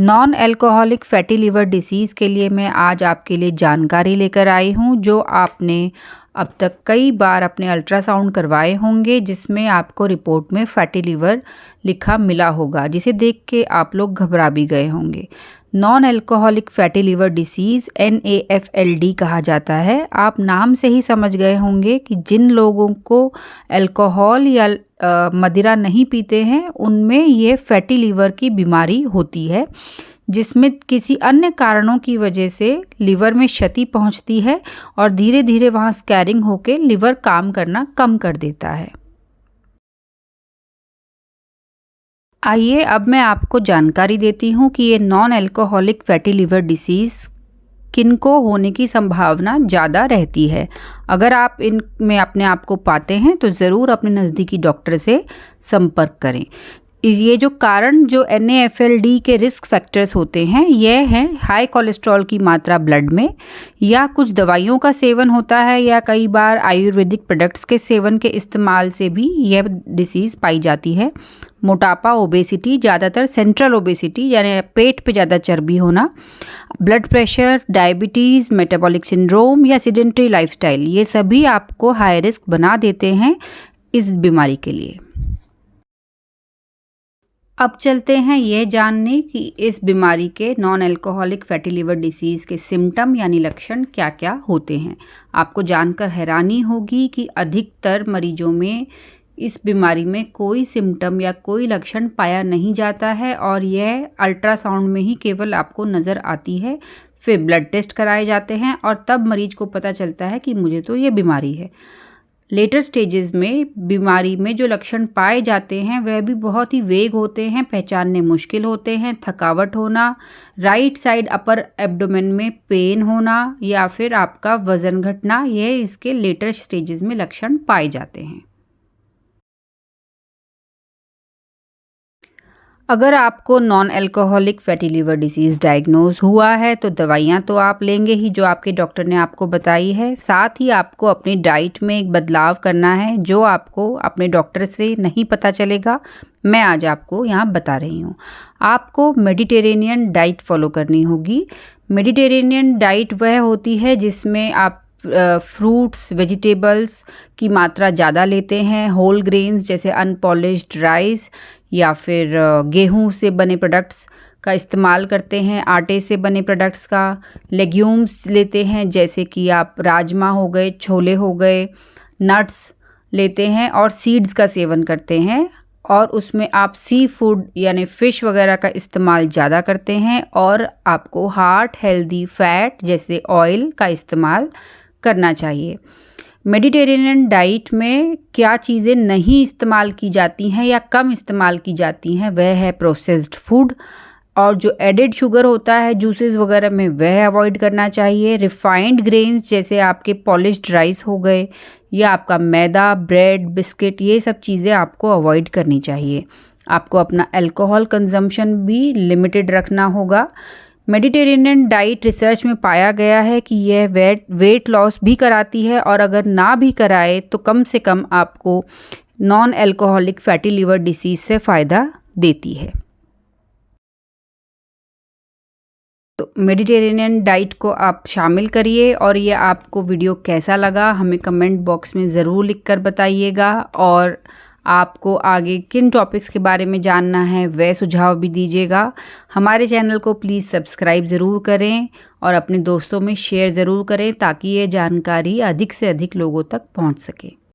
Non alcoholic fatty liver disease के लिए मैं आज आपके लिए जानकारी लेकर आई हूँ, जो आपने अब तक कई बार अपने अल्ट्रासाउंड करवाए होंगे, जिसमें आपको रिपोर्ट में फैटी लिवर लिखा मिला होगा, जिसे देख के आप लोग घबरा भी गए होंगे। Non alcoholic fatty liver disease NAFLD कहा जाता है। आप नाम से ही समझ गए होंगे कि जिन लोगों को अल्कोहल या मदिरा नहीं पीते हैं, उनमें ये फैटी लिवर की बीमारी होती है, जिसमें किसी अन्य कारणों की वजह से लिवर में क्षति पहुंचती है और धीरे धीरे वहां स्कैरिंग होकर लिवर काम करना कम कर देता है। आइए अब मैं आपको जानकारी देती हूँ कि ये non alcoholic fatty liver disease किनको होने की संभावना ज़्यादा रहती है। अगर आप इनमें अपने आप को पाते हैं तो ज़रूर अपने नज़दीकी डॉक्टर से संपर्क करें। ये जो कारण जो NAFLD के रिस्क फैक्टर्स होते हैं, यह हैं हाई कोलेस्ट्रॉल की मात्रा ब्लड में, या कुछ दवाइयों का सेवन होता है, या कई बार आयुर्वेदिक प्रोडक्ट्स के सेवन के इस्तेमाल से भी यह डिसीज़ पाई जाती है। मोटापा, ओबेसिटी, ज़्यादातर सेंट्रल ओबेसिटी यानी पेट पे ज़्यादा चर्बी होना, blood pressure, diabetes, metabolic syndrome या सिडेंटरी लाइफस्टाइल, ये सभी आपको हाई रिस्क बना देते हैं इस बीमारी के लिए। अब चलते हैं यह जानने कि इस बीमारी के non alcoholic fatty liver disease के सिम्टम यानी लक्षण क्या क्या होते हैं। आपको जानकर हैरानी होगी कि अधिकतर मरीजों में इस बीमारी में कोई सिम्टम या कोई लक्षण पाया नहीं जाता है और यह अल्ट्रासाउंड में ही केवल आपको नज़र आती है। फिर ब्लड टेस्ट कराए जाते हैं और तब मरीज को पता चलता है कि मुझे तो ये बीमारी है। लेटर स्टेजेस में बीमारी में जो लक्षण पाए जाते हैं वह भी बहुत ही वेग होते हैं, पहचानने मुश्किल होते हैं। थकावट होना, राइट साइड अपर एब्डोमेन में पेन होना या फिर आपका वज़न घटना, यह इसके लेटर स्टेजेस में लक्षण पाए जाते हैं। अगर आपको non alcoholic fatty liver disease diagnose हुआ है तो दवाइयाँ तो आप लेंगे ही, जो आपके डॉक्टर ने आपको बताई है। साथ ही आपको अपनी डाइट में एक बदलाव करना है, जो आपको अपने डॉक्टर से नहीं पता चलेगा, मैं आज आपको यहाँ बता रही हूँ। आपको मेडिटेरेनियन डाइट फॉलो करनी होगी। मेडिटेरेनियन डाइट वह होती है जिसमें आप फ्रूट्स, वेजिटेबल्स की मात्रा ज़्यादा लेते हैं, होल ग्रेन्स जैसे अनपॉलिश्ड राइस या फिर गेहूं से बने प्रोडक्ट्स का इस्तेमाल करते हैं, आटे से बने प्रोडक्ट्स का, लेग्यूम्स लेते हैं जैसे कि आप राजमा हो गए, छोले हो गए, नट्स लेते हैं और सीड्स का सेवन करते हैं। और उसमें आप सी फूड यानी फ़िश वगैरह का इस्तेमाल ज़्यादा करते हैं और आपको हार्ट हेल्दी फैट जैसे ऑयल का इस्तेमाल करना चाहिए। मेडिटेरेनियन डाइट में क्या चीज़ें नहीं इस्तेमाल की जाती हैं या कम इस्तेमाल की जाती हैं, वह है प्रोसेस्ड फूड, और जो एडेड शुगर होता है जूसेस वगैरह में, वह अवॉइड करना चाहिए। रिफाइंड ग्रेन्स जैसे आपके पॉलिश्ड राइस हो गए या आपका मैदा, ब्रेड, बिस्किट, ये सब चीज़ें आपको अवॉइड करनी चाहिए। आपको अपना अल्कोहल कंजम्पशन भी लिमिटेड रखना होगा। मेडिटेरेनियन डाइट रिसर्च में पाया गया है कि यह वेट लॉस भी कराती है, और अगर ना भी कराए तो कम से कम आपको non alcoholic fatty liver disease से फ़ायदा देती है। तो मेडिटेरेनियन डाइट को आप शामिल करिए, और ये आपको वीडियो कैसा लगा हमें कमेंट बॉक्स में ज़रूर लिखकर बताइएगा। और आपको आगे किन टॉपिक्स के बारे में जानना है वह सुझाव भी दीजिएगा। हमारे चैनल को प्लीज़ सब्सक्राइब ज़रूर करें और अपने दोस्तों में शेयर ज़रूर करें, ताकि ये जानकारी अधिक से अधिक लोगों तक पहुंच सके।